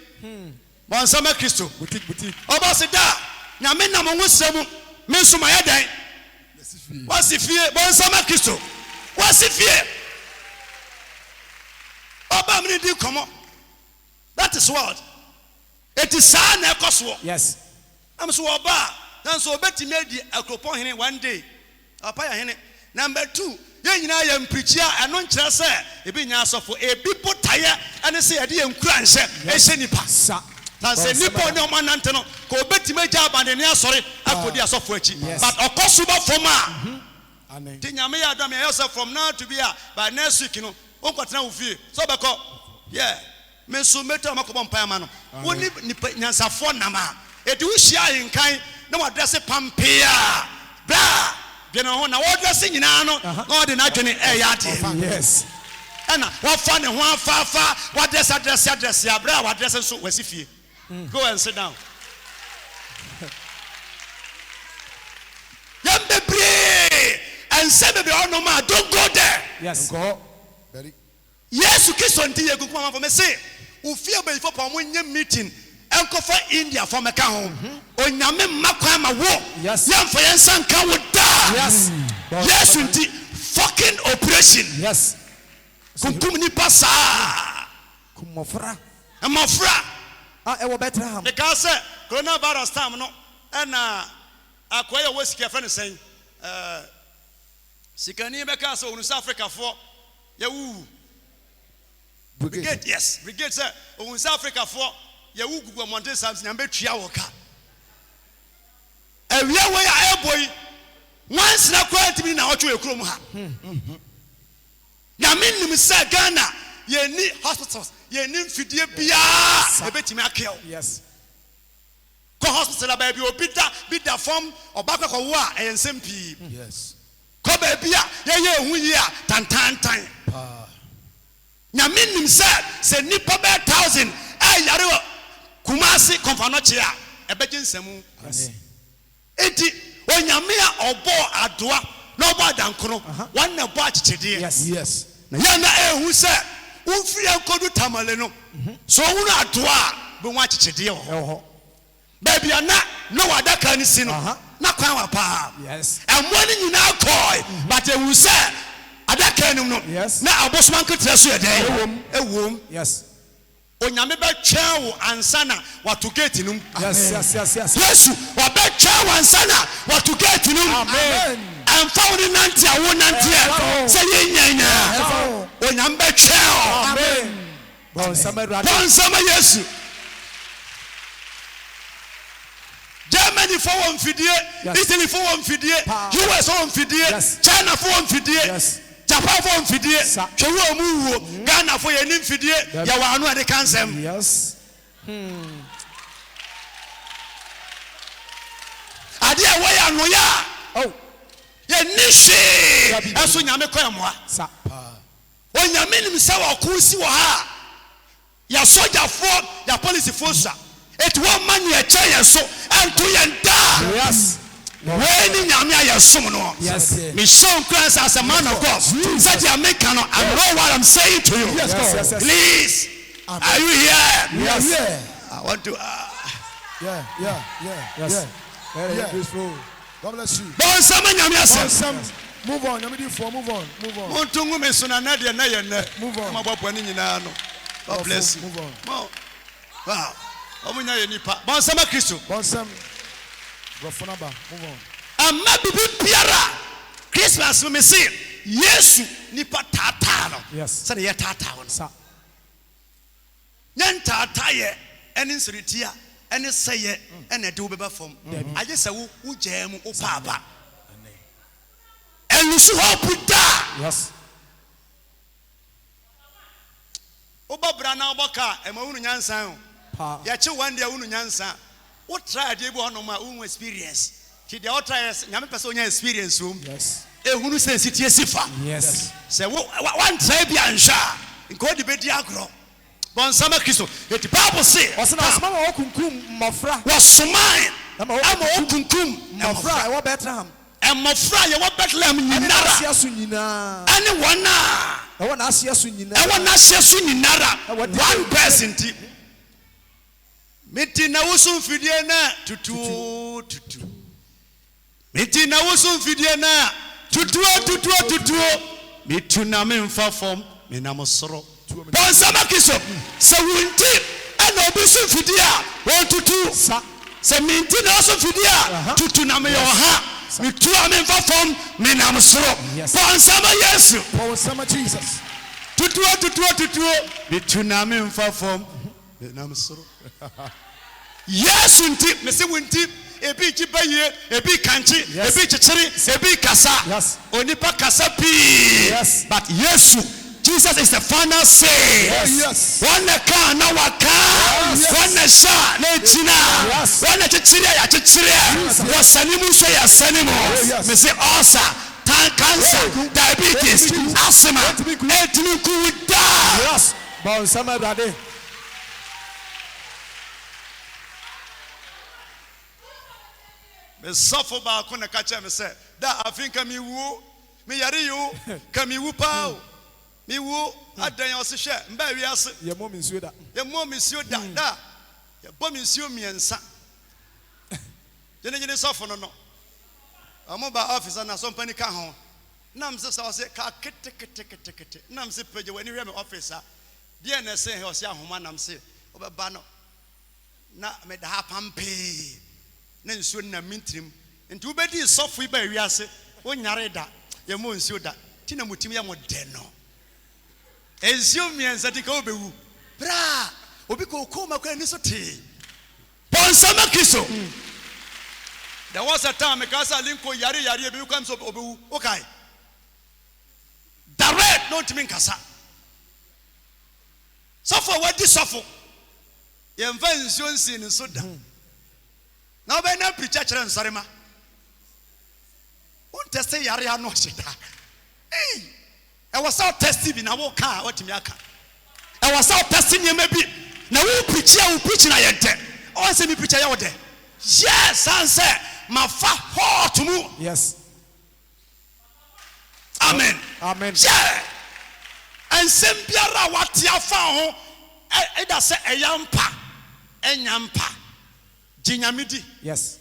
bon sama Kristo boutique oba se da nyame na mo nwosem me nsoma ya dan wasifie bon sama Kristo wasifie oba me di komo. That is what it is sa na ekoso. Yes. Am so oba dan so obeti me di akropon hene one day apa ya hene. Number 2 ye nyina ya mprichia eno nkire se ebi nya asofo ebi botaye ane se ye de enkura nse ehye nipa sa na se nipa ne o manante no ko obeti me ja abande ne asore akodi asofo achi but okosuba from amen ti nyame ya adam ya yourself from now to be a by next week no on kwatena wo fie so beko yeah me so meto makobo mpa ma no woni nipa nyansafo nama edi wo hia hinkan na wadresse pampea bra dwene ho na wɔdrɛse nyinaa no na ɔde n'adwene ɛyɛ adeɛ. Yes. ɛna wɔfa ne ho afaafa wɔadrɛse abrɛ a wɔadrɛse nso wɔasi fie. Go and sit down. Yɛn bebree ɛnsɛ bebree ɔnom a don't go there. Yes. Go. Very. Yesu Kristo nti yɛ gugu mama fɔ me se ofie bɛyifo pa ɔmo nye meeting ɛnkɔfa India fɔ mɛka ho onyame mma kwan ma wo Yes. yɛmfa yɛn nsa nka wo daa. Yes. Yesu nti fucking operation Yes. kunkum nipa saa Kumofra. mmɔfra Ewo Bethlehem. meka sɛ coronavirus time no ɛna akoa yɛ wɔ sika fɛ no sɛn sikani bɛka sɛ ɔnu sɛ Africafoɔ yɛwu brigade yes brigade sɛ ɔnu sɛ Africafoɔ yɛwu gugu ɔmɔnten sams nyame bɛtua wɔ ka awia wɔ yɛ ɛbɔ yi wansena koraa ntimi na ɔtwe wɔ kurom ha nyame nim sɛ Ghana yɛni hospitals yɛni mfidie biara ɛbɛtumi akɛw. Yes. Kɔ hospital a baabi obi da fam ɔbakɔ kɔwo a ɛyɛ nsɛm pii. Yes. Kɔ baabi a yɛyɛ ehu yi a tantantan. Nyame nim sɛ nipa bɛɛ 1,000 ɛyare wɔ Kumasi kɔnfanɔkye a ɛbɛgye nsɛmu. Yes. Eti onyame a ɔbɔ adoa na ɔbɔ adankono wɔn na ɛbɔ akyekyedeɛ. Yes. Yes. Na yɛn na ehu sɛ wofiri nkodu tamale no so wɔn adoa a bɛ wɔn akyekyedeɛ wɔ hɔ. Ewo. Baby ana no wadaka ni si no na kwan wa pa. Yes. Ɛmmoa ni nyinaa kɔɔ but ewu sɛ adaka nim no Yes. na abosoma nketewa so yɛ dɛn ewom. Yes. Onyame bɛtwɛn wo ansa na wato gate num. Yes. Yes. Yes. Yes. Yesu wabɛtwɛn wo ansa na wato gate num. Amen. Ɛmfa wo ne nante a wo nante sɛ yɛ nyanya. Onyame bɛtwɛn wo. Amen. Bonsama Rade. Bonsama Yesu. Germany for one fidie, Italy for one fidie, US for one fidie, China for one fidie, Japan for one fidie, Chewa Muwo, Ghana for your name fidie, Yawanu and the cancer. Yes. Adia waya noya. Oh. Ye nishi. Aso nyame kwa mwa. Sa. O nyame nim sa wa kusi wa ha. Ya soldier for, ya police force. It one man ye chair so and to yenda. Yes. When in Yamia Yasuno, Yes. Michelle Christ as a man of God, said Jamaican, I know what I'm saying to you. Yes. Yes. Please, are you here? Yes. Yeah. I want to. Yeah. Yes. Very peaceful. God bless you. Bon sama Yamia said, Move on. Let me do four. Move on. Montungu Mesuna Nadia Nayan. Move on. God bless you. Move on. Wow. Bon sama Christo. Bonsam. Rofonaba. Move on. Amma bibi biara Christmas me say Yesu nipa tata no. Yes. Say ye tata no. Sa. Nyan tata ye eni nsiritia eni seye eni de wo beba fom. Aje se wo jam wo papa. Enu so hope da. Yes. Obabra na oboka ema wunu nyansan o. Ya che one day wunu nyansan. What try dey bo no ma wunu experience. Ti dey what try nyame pese onya experience o. Yes. Ehunu sense tie sifa. Yes. Say one try bi ansha. Nko de be di agro. Bon sama Kristo. The Bible say Osana osama wo kunkum mofra. Was mine. Ama wo kunkum mofra wo Bethlehem. Emofra ye wo Bethlehem nyinara. Asia su nyina. Ani wana. Ewo na asia su nyina. Ewo na asia su nyinara. One person ti. Meti na wosum fidie na tutu. Meti na wosum fidie na tutu. Mitu na memfa fom me na mosoro. Bon sama Kristo. Se wunti ana obi sum fidie a won tutu. Se minti na wosum fidie a tutu na me yo ha. Mitu a memfa fom me na mosoro. Bon sama Yesu. Bon sama Jesus. Tutu. Mitu na memfa fom me na mosoro. Yes, unti, me say unti, ebi jibaye, ebi kanchi, ebi chichiri, ebi kasa. Yes. Onipa kasa pi. Yes. But Yesu Jesus is the final say. Yes. One can now one shot no china. One chichiria chichiria. Was sanimu say a sanimo. Me say ulcer, cancer, diabetes, asthma. Etimi could die. Yes. Bonsama Rade. Me suffer ba ko na catch me say that I think me wu me yare you can me wu pa me wu adan yo se hwe mba wi ase Ye mom nsuo da. ye mo me sio da da ye bom nsuo miensa jene suffer no amo ba officer na so mpani ka ho nam se so se ka kete nam se page wani hwe me officer dia na se he o se ahoma nam se obeba no na me da pampe na nsuo na mintrim nti ubedi sofo iba wiase onyare da ye mo nsuo da ti na mutim ya mo de no enzio mienza ti ka obewu bra obi ko koma kwa ni so te Bonsama kiso. there was a time me kasa linko yare be you come so obewu okay direct no timi nkasa sofo wadi sofo ye mfa nsuo nsi ni so da na obe na preacher kire nsarema won test yare ano hida eh e was out test bi na wo ka watimi aka e was out test nyema bi na wo preach na yente o se mi preacher ya wo de yes answer ma fa hot mu Yes. amen Amen. yeah and sembiara watia fa ho e da se eyampa enyampa jinyamidi Yes.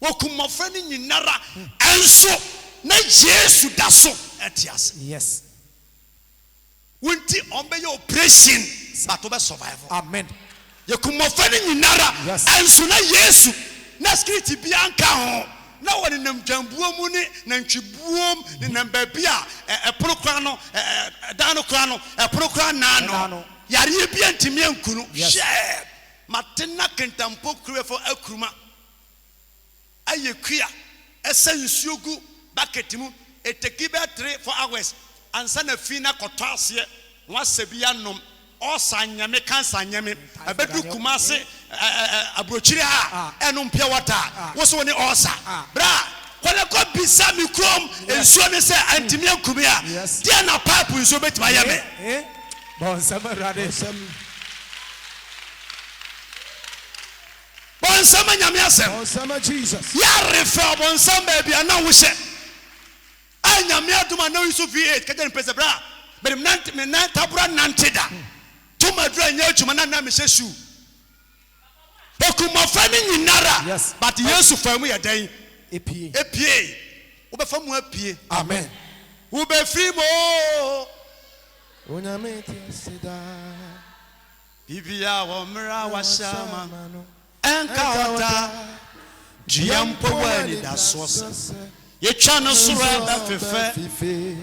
wokumofra ni nyinara enso na Jesus da so etias Yes. wonti ombe your operation but obe survive Amen. yekumofra ni nyinara Yes. enso na Jesus na script bi anka ho na woni nam jambuo mu ni na ntwibuom ni nam babia eporokra no dano kra no eporokra na no yare bi antimi ankunu share matena kentampo kurefo akuruma ayekua esensuogu bucket mu eteki be 3-4 hours ansa na fi na koto ase wasabi anom osanyame kansanyame abedu kumase abrochire ha enum pia water wo so ni osa bra kone ko bisa mi krom ensuo ne se antimi ankumi a dia na pipe nsuo betima yame Bonsama Rade. bonsama nyame asem Bonsama Jesus. ya refer bonsama bia na wo hye anyame aduma na Yusuf V8 kaje mpese bra but me na tabura nanteda tuma dura nya aduma na me hyesu okumafa ni nyinara Yes. but Yesu famu ya dan Epie. wo be famu apie Amen. wo be free mo Onyame tiasida. bibia wo mra wa shama enka ota jiampo wani da sosa ye twa no sura ba fefe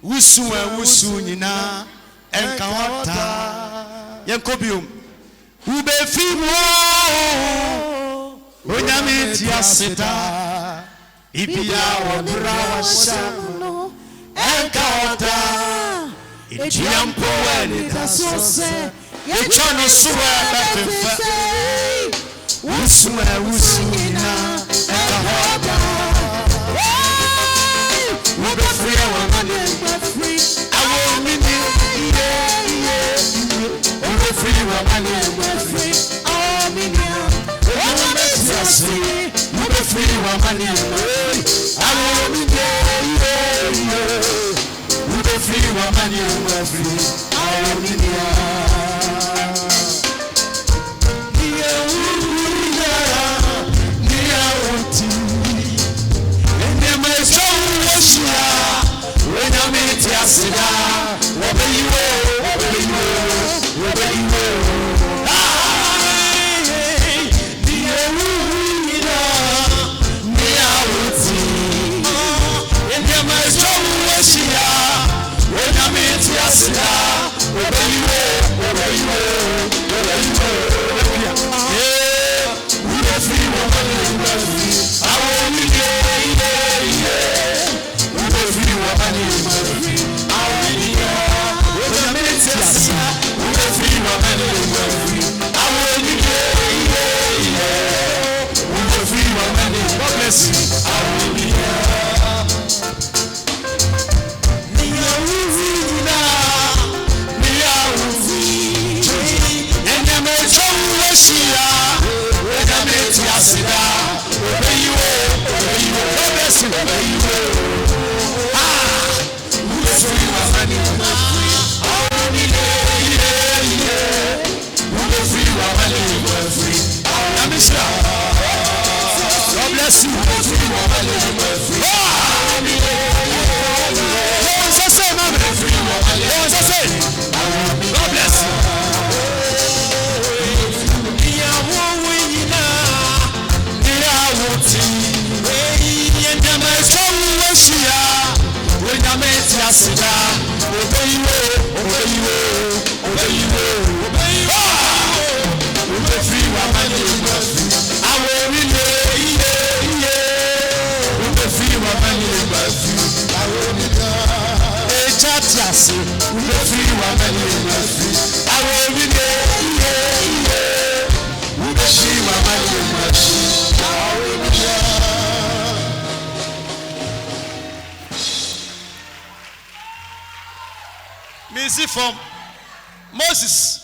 wusu nyina enka ota ye kobiom wo be free mo onyame tiasida bibia wo mra wa shama enka ota jiampo wani da sosa ye twa no sura ba fefe wusu nyina enka ota we be free our money our mini we be free our money our mini we be free our money our mini we be free our money our mini Sida, obey you. from Moses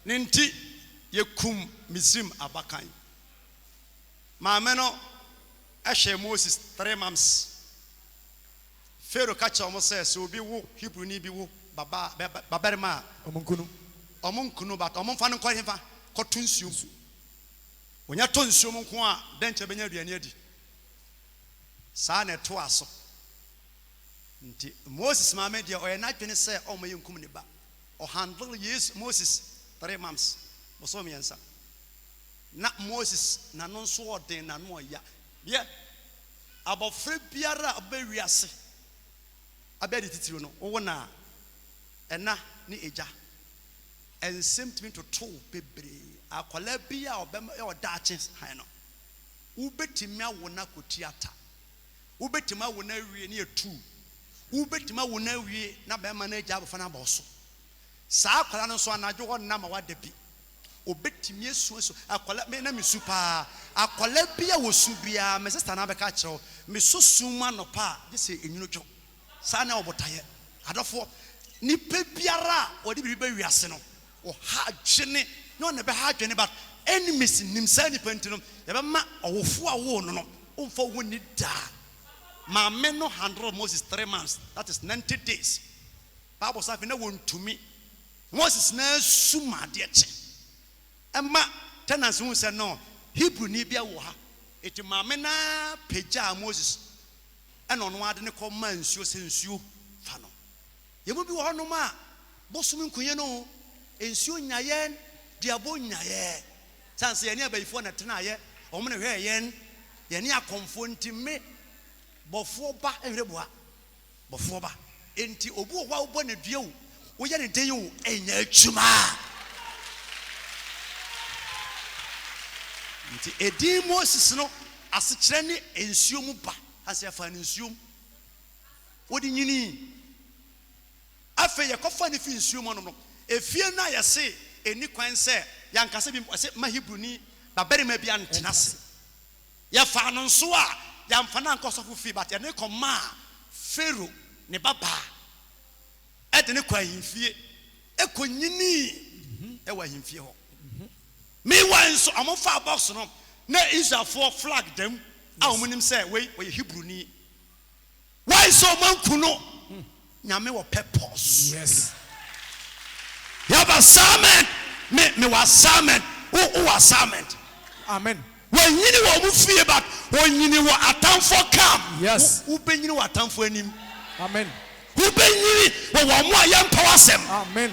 ninti yekum Misrim abakan maame no ehwe Moses 3 months Pharaoh catch omo say so bi wo Hebrew ni bi wo babarima omunkunu but omfa no nkɔ hefa kɔto nsuo onya to nsuo mu nko a denche benya aduane adi saa na to aso nti Moses maame dia oye na dwene sɛ ɔmo yenkum ne ba o handle yes Moses 3 months boso miensa na Moses na no nso ɔden na no ɔya ye abɔfra biara abawiase abɛdi titiro no wo na ɛna ni eja ensem timi to bebre akwala bia obem e odaache han no ubetimi awona kotiata ubetimi awona wie ne etu ubetimi awona wie na ba ma na eja abofo na ba so saa akwala no so anajo ho na ma wada bi obetimi esueso akwala me na mesu pa akwala bia wo su bia me sister na be ka kire me so suma no pa je se enyino two saa na obotaye adofo ni pe biara odi bibi wiase no o ha dwene no na be ha dwene but enemies nim sa ni pentino ya be ma owofo awo no no umfa wo ni da ma me no handle Moses 3 months that is 90 days Bible say na wontumi Moses na suma de che ema tenants who say no Hebrew ni bia wo ha eti ma me na peja Moses eno no ade ne ko ma nsuo se nsuo fa no yemu bi wo no ma bosum nkunye no ensuo nyayen diabo nyaye sanse ye ne abayifo na tena ye omo ne hwe yen ye ne akomfo ntime bofo ba enreboa bofo ba enti obu wo wo na dua wo ye ne den wo enya atwuma nti edi Moses no asekire ne ensuo mu ba ase afa ne nsuo wodi nyini afa ye kofa ne fi nsuo mu no efie na yese eni kwan se yankase bi se ma Hebrew ni babarima bi antenase ya fa no nso a ya mfa na nkosofo fi but ya ne koma Pharaoh ne baba ede ne kwan himfie ekonyini ewa himfie ho me wan so amofa box no na Israel for flag dem a omunim se we Hebrew ni why so mankuno nyame wo purpose Yes. You have assignment. Me was assignment. Who assignment? Amen. When you know what you feel about, when you know what a time for come. Yes. Who been you what time for him? Amen. Who been you what more young powers him? Amen.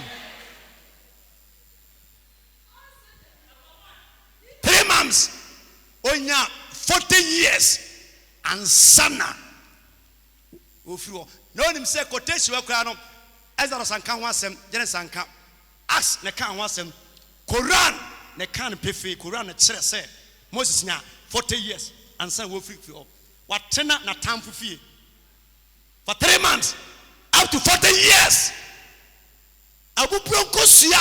3 months. On ya 40 years and sana. Ofiwo. No him say quotation we kra no. Ezra sanka ho asem, Jene sanka. Acts ne kan ho asem. Quran ne kan pefe, Quran ne kire say Moses nya 40 years and san wo free fi. Watena na tamfu fie. For 3 months up to 40 years. Abu bronco sia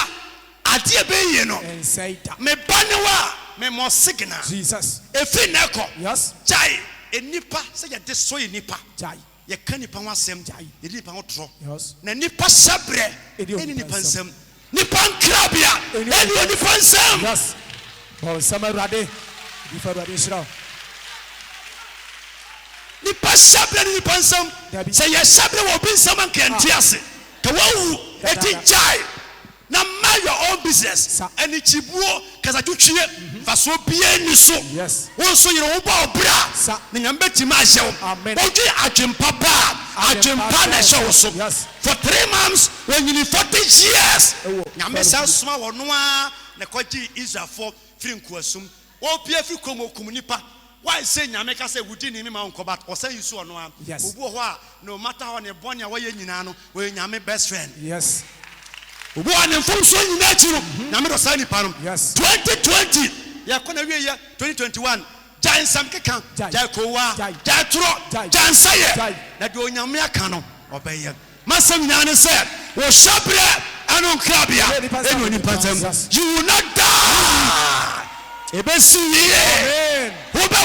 ade be ye no. Inside. Me banewa me mo signal. Jesus. Efi ne ko. Yes. Jai enipa say ye de so enipa. Jai. Ye kan nipa ho asem jai. Ye nipa ho tro. Yes. Na nipa sabre eni nipa nsem. Nipa nkrabia eni nipa nsem. Yes. Oh, sama rade. Before rade shira. Nipa sabre eni nipa nsem. Say ye sabre wo bi nsem ankanti ase. Ka wawu eti jai. Na mind your own business. Eni chibuo kaza twetwe faso bia ni so. Yes. Won so yire wo ba obra. Ni nyambe tima ahyew. Amen. Oji adwempa ba. Adwempa na ahyew so. Yes. For 3 months when you 40 years. Nyambe sa Yes. soma wono a na kwaji Israel for free nkuasum. Wo pia free komokum nipa. Why say nyame ka say wudi ni me ma onko but o say yisu ono a. Yes. Obu ho a no matter how ne bonya wo ye nyina no we nyame best friend. Yes. Obu an fom so nyina chiro nyame do say ni pa no. Yes. 2020 ya kona wie ya 2021 jai sam keka jai kowa jai tro jai saye na de onyame aka no obeye masam nyina ne say wo shabre anon krabia eni oni patam you will not die ebesi ye Amen.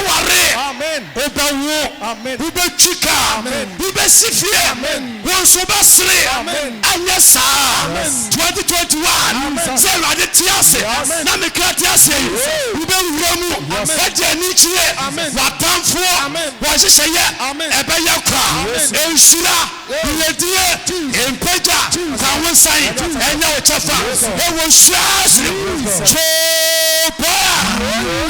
wobɛware Amen. wobɛwo Amen. wobɛtwika Amen. wobɛsifie Amen. wɔn nso bɛsere Amen. anyɛ saa Amen. 2021 Amen. sɛ Awurade te ase Amen. na mekra te ase yi wobɛwura mu wagye ani kyerɛ Amen. watamfoɔ Amen. wɔhyehyɛyɛ Amen. ɛbɛyɛ kwa nhyira yɛdie mpagya fa ho nsan ɛnyɛ wo kyɛfa ɛwɔ nhyira ase twoo bɔa